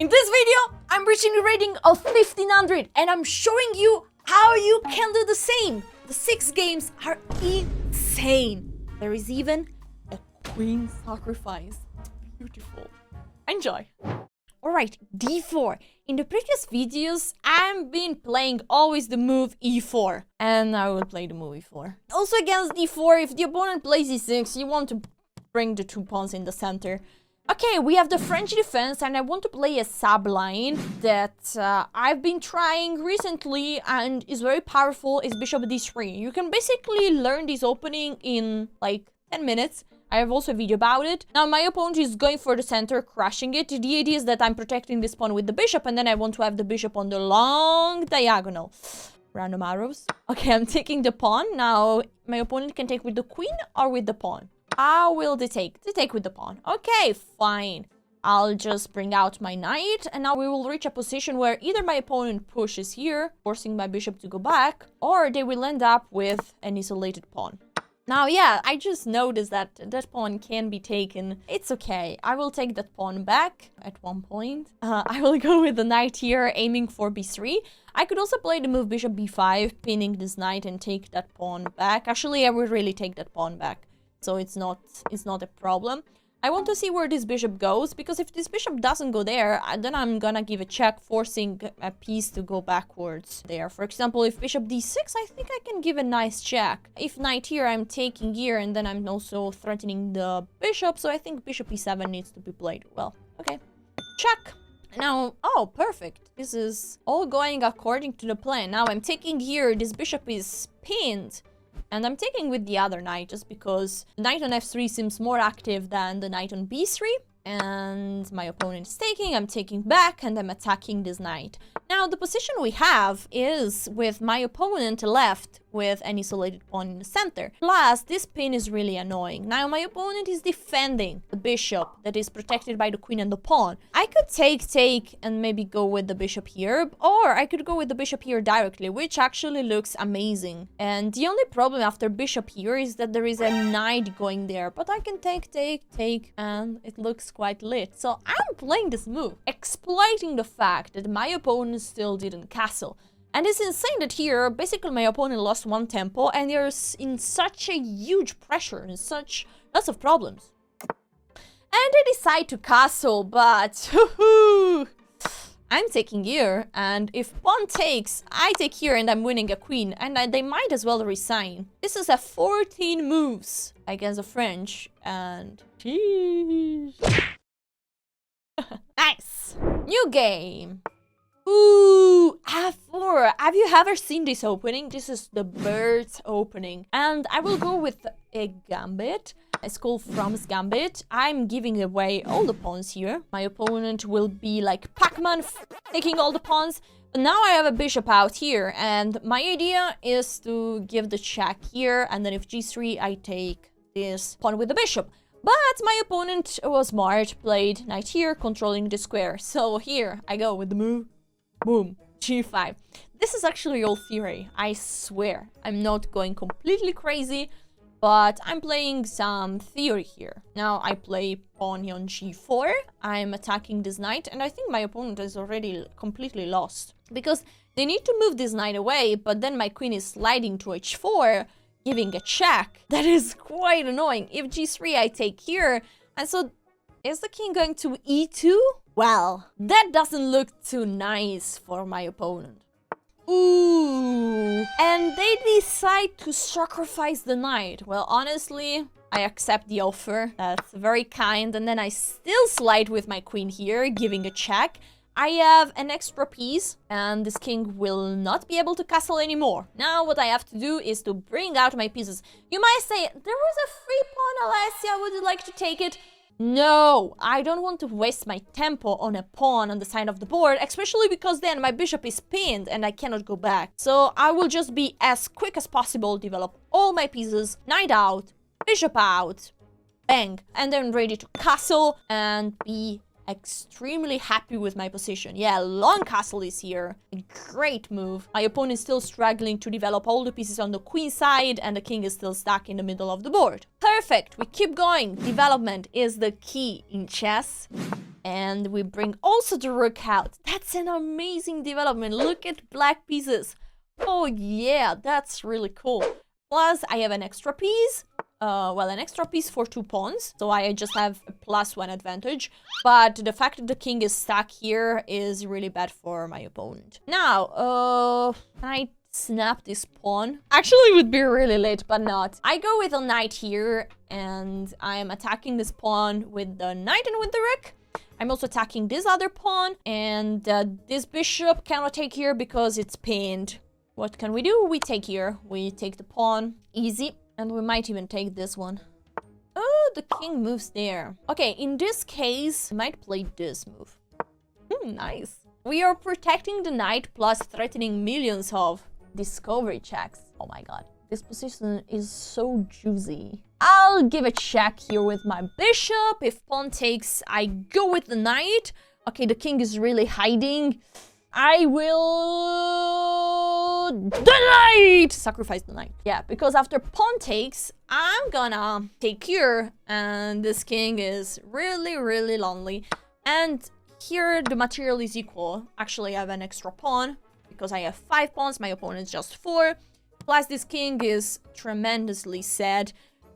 In this video, I'm reaching a rating of 1500 and I'm showing you how you can do the same. The 6 games are insane. There is even a queen sacrifice. Beautiful. Enjoy. Alright, d4. In the previous videos, I've been playing always the move e4. And I will play the move e4. Also against d4, if the opponent plays e6, you want to bring the 2 pawns in the center. Okay, we have the French defense, and I want to play a sub-line that I've been trying recently and is very powerful, is bishop d3. You can basically learn this opening in like 10 minutes. I have also a video about it. Now, my opponent is going for the center, crushing it. The idea is that I'm protecting this pawn with the bishop, and then I want to have the bishop on the long diagonal. Random arrows. Okay, I'm taking the pawn. Now, my opponent can take with the queen or with the pawn. How will they take? They take with the pawn. Okay, fine. I'll just bring out my knight, and now we will reach a position where either my opponent pushes here, forcing my bishop to go back, or they will end up with an isolated pawn. Now, yeah, I just noticed that that pawn can be taken. It's okay. I will take that pawn back at one point. I will go with the knight here, aiming for b3. I could also play the move bishop b5, pinning this knight and take that pawn back. Actually, I will really take that pawn back, so it's not a problem. I want to see where this bishop goes, because if this bishop doesn't go there, then I'm gonna give a check, forcing a piece to go backwards there. For example, if bishop d6, I think I can give a nice check. If knight here, I'm taking here, and then I'm also threatening the bishop, so I think bishop e7 needs to be played. Well, okay. Check. Now, oh, perfect. This is all going according to the plan. Now I'm taking here, this bishop is pinned. And I'm taking with the other knight just because the knight on f3 seems more active than the knight on b3. And my opponent is taking, I'm taking back, and I'm attacking this knight. Now, the position we have is with my opponent left with an isolated pawn in the center. Plus, this pin is really annoying. Now, my opponent is defending the bishop that is protected by the queen and the pawn. I could take, and maybe go with the bishop here, or I could go with the bishop here directly, which actually looks amazing. And the only problem after bishop here is that there is a knight going there, but I can take, and it looks quite lit. So I'm playing this move, exploiting the fact that my opponent still didn't castle. And it's insane that here, basically my opponent lost 1 tempo, and they're in such a huge pressure and such lots of problems. And they decide to castle, but I'm taking here, and if pawn takes, I take here and I'm winning a queen, and they might as well resign. This is a 14 moves against the French, and jeez. Nice. New game. Ooh, f4. Have you ever seen this opening? This is the bird's opening. And I will go with a gambit. It's called From's Gambit. I'm giving away all the pawns here. My opponent will be like Pac-Man, taking all the pawns. But now I have a bishop out here, and my idea is to give the check here, and then if g3, I take this pawn with the bishop. But my opponent was smart, played knight here, controlling the square. So here I go with the move. Boom, g5. This is actually all theory, I swear. I'm not going completely crazy, but I'm playing some theory here. Now I play pawn on g4. I'm attacking this knight, and I think my opponent is already completely lost, because they need to move this knight away, but then my queen is sliding to h4, giving a check. That is quite annoying. If g3, I take here, and so is the king going to e2? Well, that doesn't look too nice for my opponent. Ooh. And they decide to sacrifice the knight. Well, honestly, I accept the offer. That's very kind. And then I still slide with my queen here, giving a check. I have an extra piece, and this king will not be able to castle anymore. Now what I have to do is to bring out my pieces. You might say, there was a free pawn, Alessia, would you like to take it? No, I don't want to waste my tempo on a pawn on the side of the board, especially because then my bishop is pinned and I cannot go back. So I will just be as quick as possible, develop all my pieces, knight out, bishop out, bang, and then ready to castle and be extremely happy with my position. Yeah, long castle is here. A great move. My opponent is still struggling to develop all the pieces on the queen side, and the king is still stuck in the middle of the board. Perfect. We keep going. Development is the key in chess. And we bring also the rook out. That's an amazing development. Look at black pieces. Oh yeah, that's really cool. Plus, I have an extra piece. An extra piece for 2 pawns. So I just have a +1 advantage. But the fact that the king is stuck here is really bad for my opponent. Now, can I snap this pawn? Actually, it would be really late, but not. I go with a knight here, and I'm attacking this pawn with the knight and with the rook. I'm also attacking this other pawn, and this bishop cannot take here because it's pinned. What can we do? We take here. We take the pawn. Easy. And we might even take this one. Oh, the king moves there. Okay, in this case, I might play this move. Nice. We are protecting the knight plus threatening millions of discovery checks. Oh my god. This position is so juicy. I'll give a check here with my bishop. If pawn takes, I go with the knight. Okay, the king is really hiding. I will the knight! Sacrifice the knight. Yeah, because after pawn takes, I'm gonna take here. And this king is really, really lonely. And here the material is equal. Actually, I have an extra pawn because I have 5 pawns. My opponent's just 4. Plus, this king is tremendously sad.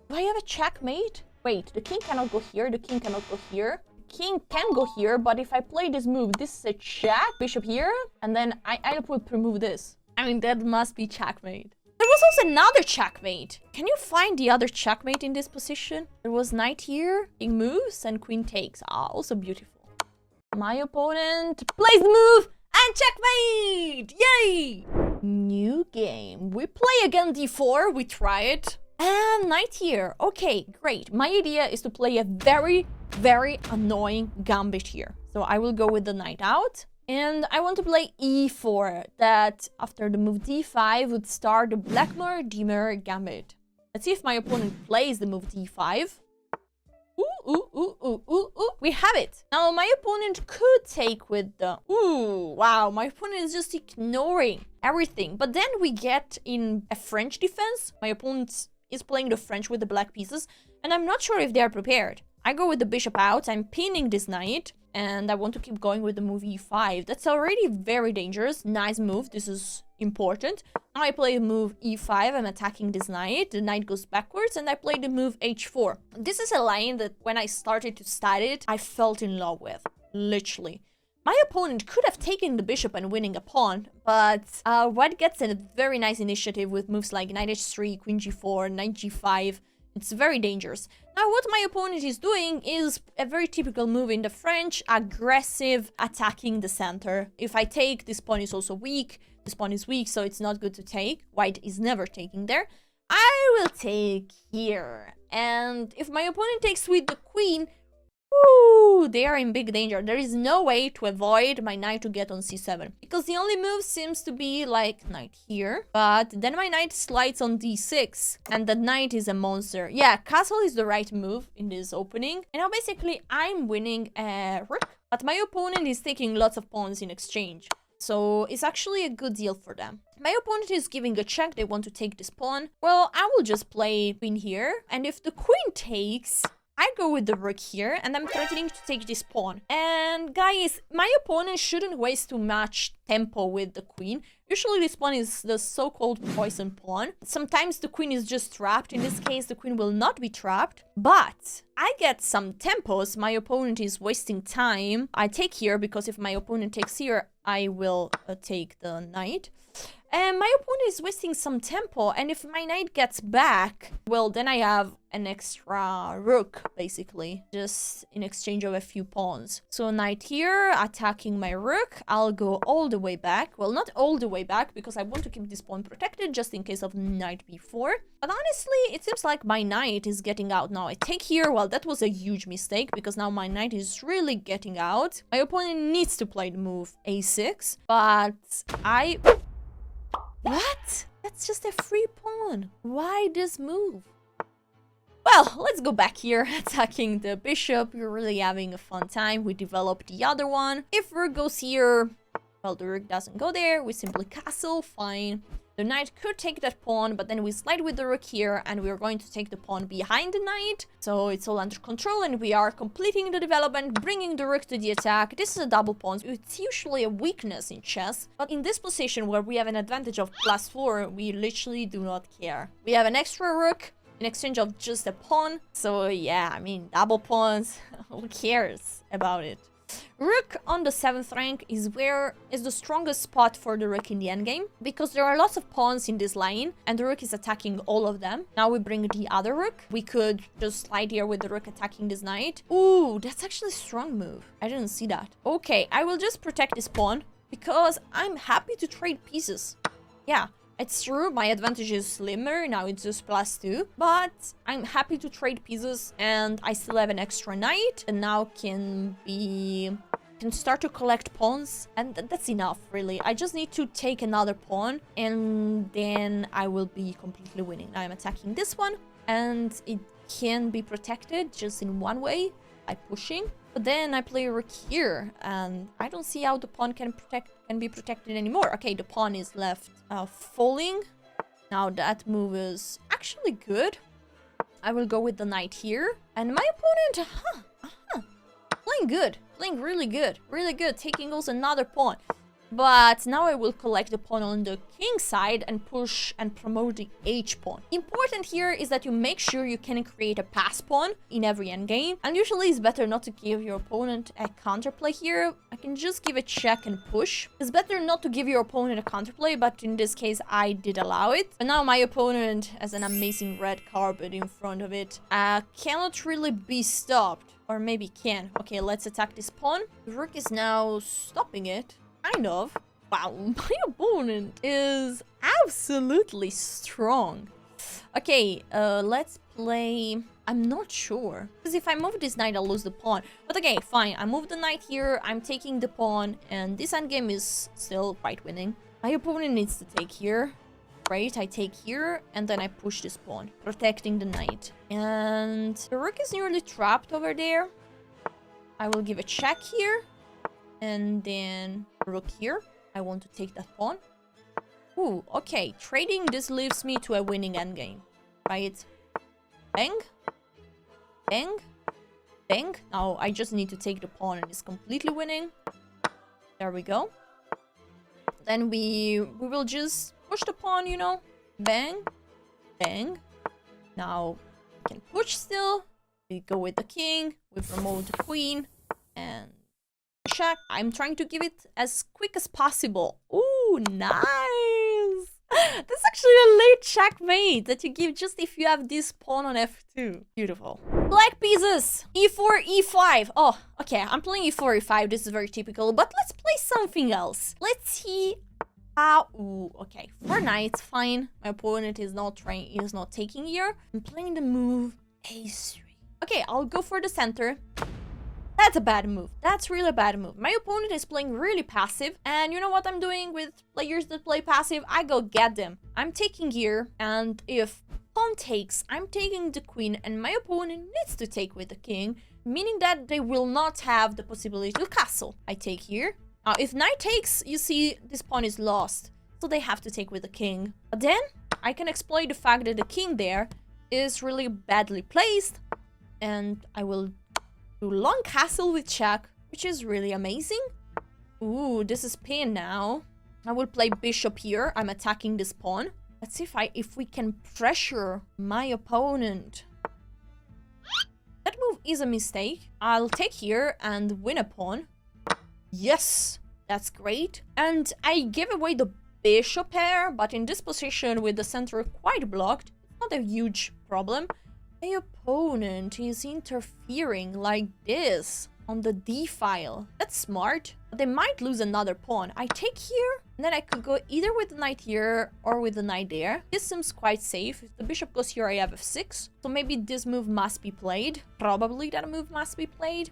Do I have a checkmate? Wait, the king cannot go here. The king cannot go here. King can go here, but if I play this move, this is a check. Bishop here, and then I would remove this. I mean, that must be checkmate. There was also another checkmate. Can you find the other checkmate in this position? There was knight here, king moves, and queen takes. Ah, also beautiful. My opponent plays the move, and checkmate! Yay! New game. We play again d4, we try it. And knight here. Okay, great. My idea is to play a very annoying gambit here. So I will go with the knight out. And I want to play e4. That after the move d5 would start the Blackmore Dimmer gambit. Let's see if my opponent plays the move d5. Ooh. We have it. Now my opponent could take with the... Ooh, wow. My opponent is just ignoring everything. But then we get in a French defense. My opponent is playing the French with the black pieces. And I'm not sure if they're prepared. I go with the bishop out. I'm pinning this knight. And I want to keep going with the move e5. That's already very dangerous. Nice move. This is important. Now I play the move e5. I'm attacking this knight. The knight goes backwards. And I play the move h4. This is a line that when I started to study it, I felt in love with. Literally. My opponent could have taken the bishop and winning a pawn, but white gets a very nice initiative with moves like knight h3, queen g4, knight g5. It's very dangerous. Now, what my opponent is doing is a very typical move in the French, aggressive, attacking the center. If I take, this pawn is also weak. This pawn is weak, so it's not good to take. White is never taking there. I will take here. And if my opponent takes with the queen, ooh, they are in big danger. There is no way to avoid my knight to get on c7. Because the only move seems to be like knight here. But then my knight slides on d6. And the knight is a monster. Yeah, castle is the right move in this opening. And now basically I'm winning a rook. But my opponent is taking lots of pawns in exchange. So it's actually a good deal for them. My opponent is giving a check. They want to take this pawn. Well, I will just play queen here. And if the queen takes... I go with the rook here, and I'm threatening to take this pawn. And guys, my opponent shouldn't waste too much tempo with the queen. Usually this pawn is the so-called poison pawn. Sometimes the queen is just trapped. In this case, the queen will not be trapped. But I get some tempos. My opponent is wasting time. I take here, because if my opponent takes here, I will take the knight. And my opponent is wasting some tempo, and if my knight gets back, well, then I have an extra rook, basically, just in exchange of a few pawns. So knight here, attacking my rook. I'll go all the way back. Well, not all the way back, because I want to keep this pawn protected, just in case of knight b4. But honestly, it seems like my knight is getting out now. I take here. Well, that was a huge mistake, because now my knight is really getting out. My opponent needs to play the move a6, but I... What? That's just a free pawn. Why this move? Well, let's go back here, attacking the bishop. We're really having a fun time. We developed the other one. If rook goes here, well, the rook doesn't go there. We simply castle, fine. The knight could take that pawn, but then we slide with the rook here, and we're going to take the pawn behind the knight. So it's all under control, and we are completing the development, bringing the rook to the attack. This is a double pawn. It's usually a weakness in chess, but in this position where we have an advantage of +4, we literally do not care. We have an extra rook in exchange of just a pawn. So yeah, I mean, double pawns, who cares about it? Rook on the 7th rank is the strongest spot for the rook in the endgame, because there are lots of pawns in this line and the rook is attacking all of them. Now we bring the other rook. We could just slide here with the rook attacking this knight. Ooh, that's actually a strong move. I didn't see that. Okay, I will just protect this pawn because I'm happy to trade pieces. Yeah. It's true, my advantage is slimmer, now it's just +2, but I'm happy to trade pieces and I still have an extra knight and now can start to collect pawns, and that's enough, really. I just need to take another pawn and then I will be completely winning. Now I'm attacking this one and it can be protected just in one way, by pushing. But then I play a rook here, and I don't see how the pawn can be protected anymore. Okay, the pawn is left falling. Now that move is actually good. I will go with the knight here, and my opponent, playing good, playing really good, taking also another pawn. But now I will collect the pawn on the king side and push and promote the h pawn. Important here is that you make sure you can create a pass pawn in every endgame. And usually it's better not to give your opponent a counterplay here. I can just give a check and push. It's better not to give your opponent a counterplay, but in this case I did allow it. But now my opponent has an amazing red carpet in front of it. Cannot really be stopped. Or maybe can. Okay, let's attack this pawn. The rook is now stopping it. Kind of. Wow, my opponent is absolutely strong. Okay, let's play... I'm not sure. Because if I move this knight, I'll lose the pawn. But okay, fine. I move the knight here. I'm taking the pawn. And this endgame is still quite winning. My opponent needs to take here. Right, I take here. And then I push this pawn, protecting the knight. And the rook is nearly trapped over there. I will give a check here. And then rook here. I want to take that pawn. Ooh, okay. Trading this leaves me to a winning endgame. Right? Bang. Bang. Bang. Now I just need to take the pawn and it's completely winning. There we go. Then we will just push the pawn, you know. Bang. Bang. Now we can push still. We go with the king. We promote the queen. And check. I'm trying to give it as quick as possible. Ooh, nice. That's actually a late checkmate that you give just if you have this pawn on f2. Beautiful. Black pieces. e4, e5. Oh, okay. I'm playing e4, e5. This is very typical. But let's play something else. Let's see how... Ooh, okay. 4 knights. Fine. My opponent is not taking here. I'm playing the move a3. Okay, I'll go for the center. That's a bad move. That's really a bad move. My opponent is playing really passive. And you know what I'm doing with players that play passive? I go get them. I'm taking here. And if pawn takes, I'm taking the queen. And my opponent needs to take with the king. Meaning that they will not have the possibility to castle. I take here. Now, if knight takes, you see this pawn is lost. So they have to take with the king. But then I can exploit the fact that the king there is really badly placed. And I will... do long castle with check, which is really amazing. Ooh, this is pin now. I will play bishop here. I'm attacking this pawn. Let's see if we can pressure my opponent. That move is a mistake. I'll take here and win a pawn. Yes, that's great. And I gave away the bishop pair, but in this position with the center quite blocked, it's not a huge problem. My opponent is interfering like this on the d file. That's smart. But they might lose another pawn. I take here, and then I could go either with the knight here or with the knight there. This seems quite safe. If the bishop goes here, I have f6. So maybe this move must be played. Probably that move must be played.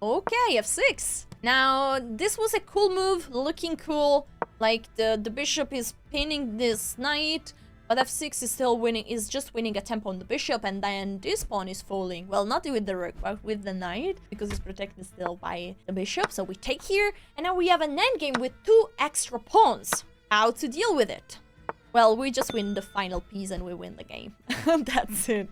Okay, f6. Now, this was a cool move, looking cool. Like, the bishop is pinning this knight. But f6 is still winning, is just winning a tempo on the bishop, and then this pawn is falling. Well, not with the rook, but with the knight, because it's protected still by the bishop. So we take here, and now we have an endgame with 2 extra pawns. how to deal with it. Well, we just win the final piece and we win the game. That's it.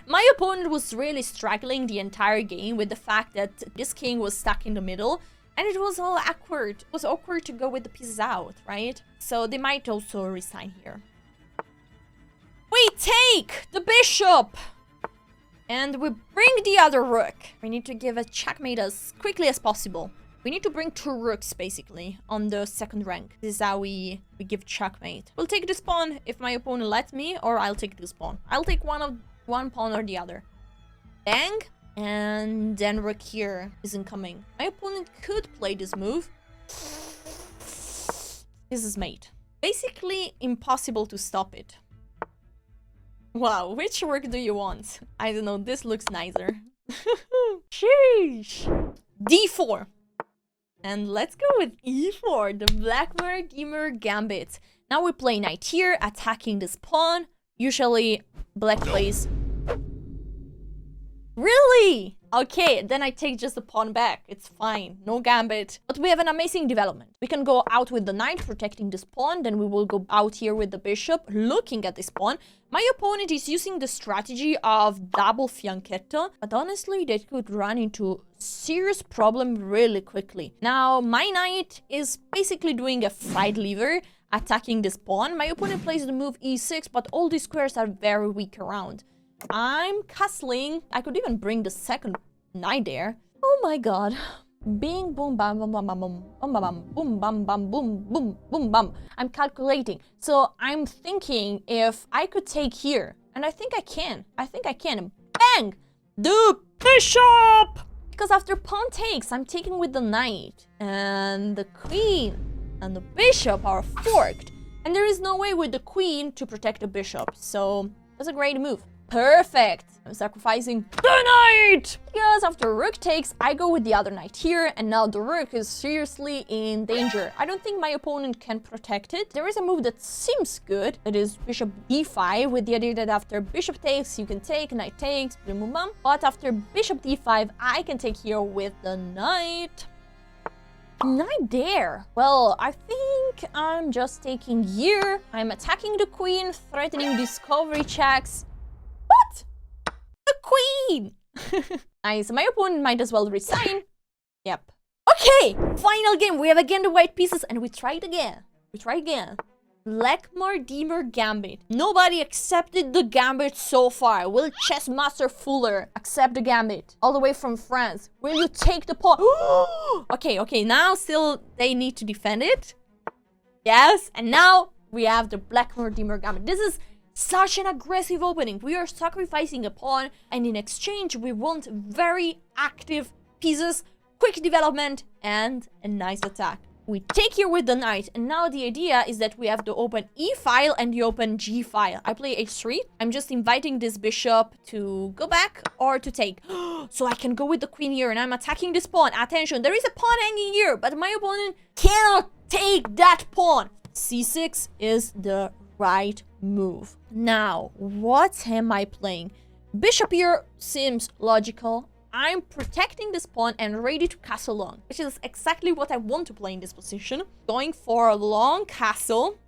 My opponent was really struggling the entire game with the fact that this king was stuck in the middle. And it was all awkward. It was awkward to go with the pieces out, right? So they might also resign here. We take the bishop! And we bring the other rook. We need to give a checkmate as quickly as possible. We need to bring 2 rooks, basically, on the second rank. This is how we give checkmate. We'll take this pawn if my opponent lets me, or I'll take this pawn. I'll take one pawn or the other. Bang! And then rook here is incoming. My opponent could play this move. This is mate. Basically impossible to stop it. Wow, which rook do you want? I don't know, this looks nicer. Sheesh. D4. And let's go with E4, the Black-Mortimer Gambit. Now we play knight here, attacking this pawn. Usually, black plays... Really? Okay, then I take just the pawn back. It's fine. No gambit. But we have an amazing development. We can go out with the knight, protecting this pawn. Then we will go out here with the bishop, looking at this pawn. My opponent is using the strategy of double fianchetto. But honestly, they could run into serious problem really quickly. Now, my knight is basically doing a fight lever, attacking this pawn. My opponent plays the move e6, but all these squares are very weak around. I'm castling. I could even bring the second knight there. Oh my god. Bing, boom, bam, bam, bam, bam, boom, bam, bam, boom, bam, bam, boom, boom, boom, bam. I'm calculating. So I'm thinking if I could take here. And I think I can. Bang! The bishop! Because after pawn takes, I'm taking with the knight. And the queen and the bishop are forked. And there is no way with the queen to protect the bishop. So that's a great move. Perfect! I'm sacrificing the knight! Because after rook takes, I go with the other knight here, and now the rook is seriously in danger. I don't think my opponent can protect it. There is a move that seems good. It is bishop d5, with the idea that after bishop takes, you can take, knight takes, boom, boom, bam. But after bishop d5, I can take here with the knight. Knight there. Well, I think I'm just taking here. I'm attacking the queen, threatening discovery checks. What? The queen! Nice. My opponent might as well resign. Yep. Okay, final game. We have again the white pieces and we try it again. Black-Mortimer Gambit. Nobody accepted the gambit so far. Will chess master Fuller accept the gambit? All the way from France. Will you take the pawn? Okay, now still they need to defend it. Yes, and now we have the Black-Mortimer Gambit. This is such an aggressive opening. We are sacrificing a pawn, and in exchange, we want very active pieces, quick development, and a nice attack. We take here with the knight, and now the idea is that we have the open E file and the open G file. I play H3. I'm just inviting this bishop to go back or to take. So I can go with the queen here, and I'm attacking this pawn. Attention, there is a pawn hanging here, but my opponent cannot take that pawn. C6 is the right move. Now, what am I playing? Bishop here seems logical. I'm protecting this pawn and ready to castle long, which is exactly what I want to play in this position. Going for a long castle.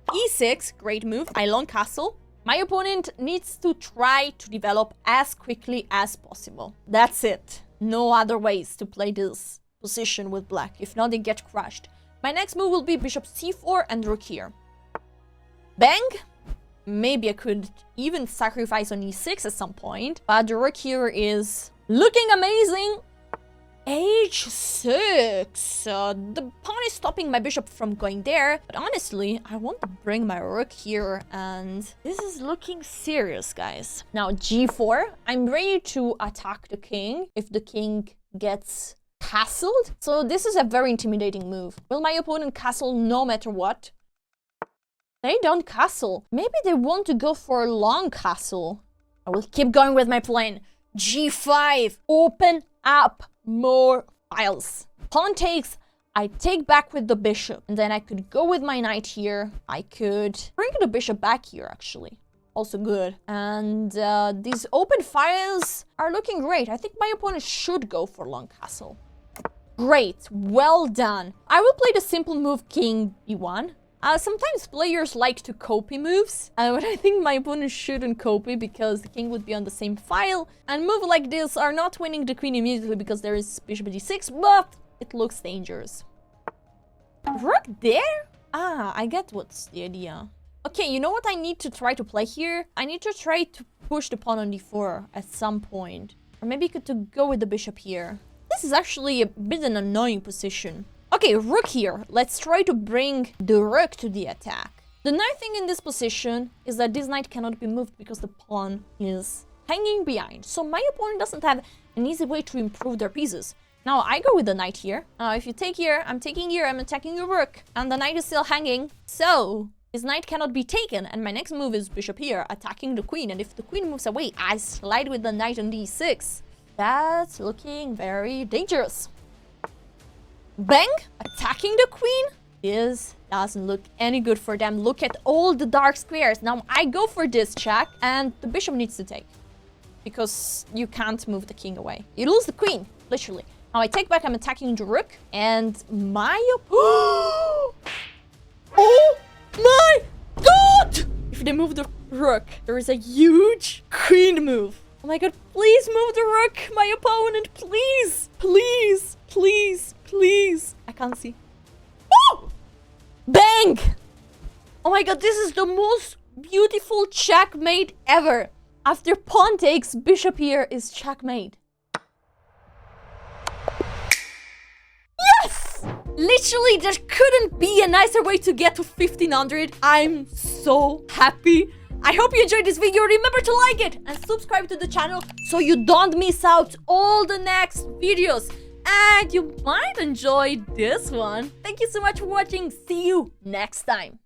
E6, great move. I long castle. My opponent needs to try to develop as quickly as possible. That's it. No other ways to play this position with black. If not, they get crushed. My next move will be bishop c4 and rook here. Bang! Maybe I could even sacrifice on e6 at some point, but the rook here is looking amazing. H6. The pawn is stopping my bishop from going there, but honestly, I want to bring my rook here, and this is looking serious, guys. Now, g4. I'm ready to attack the king if the king gets castled. So this is a very intimidating move. Will my opponent castle no matter what? They don't castle. Maybe they want to go for a long castle. I will keep going with my plan. G5. Open up more files. Pawn takes. I take back with the bishop. And then I could go with my knight here. I could bring the bishop back here, actually. Also good. And these open files are looking great. I think my opponent should go for long castle. Great. Well done. I will play the simple move king e1. Sometimes players like to copy moves, but I think my opponent shouldn't copy because the king would be on the same file. And moves like this are not winning the queen immediately because there is bishop d6, but it looks dangerous. Rook there? I get what's the idea. Okay, you know what I need to try to play here? I need to try to push the pawn on d4 at some point. Or maybe to go with the bishop here. This is actually a bit an annoying position. Okay, rook here. Let's try to bring the rook to the attack. The nice thing in this position is that this knight cannot be moved because the pawn is hanging behind. So my opponent doesn't have an easy way to improve their pieces. Now I go with the knight here. If you take here, I'm taking here, I'm attacking your rook. And the knight is still hanging. So his knight cannot be taken. And my next move is bishop here, attacking the queen. And if the queen moves away, I slide with the knight on d6. That's looking very dangerous. Bang! Attacking the queen? This doesn't look any good for them. Look at all the dark squares. Now I go for this check and the bishop needs to take. Because you can't move the king away. You lose the queen, literally. Now I take back, I'm attacking the rook. And my... Oh my god! If they move the rook, there is a huge queen move. Oh my god, please move the rook, my opponent, please! Please, please, please. I can't see. Woo! Bang! Oh my god, this is the most beautiful checkmate ever. After pawn takes, bishop here is checkmate. Yes! Literally, there couldn't be a nicer way to get to 1500. I'm so happy. I hope you enjoyed this video. Remember to like it and subscribe to the channel so you don't miss out all the next videos. And you might enjoy this one. Thank you so much for watching. See you next time.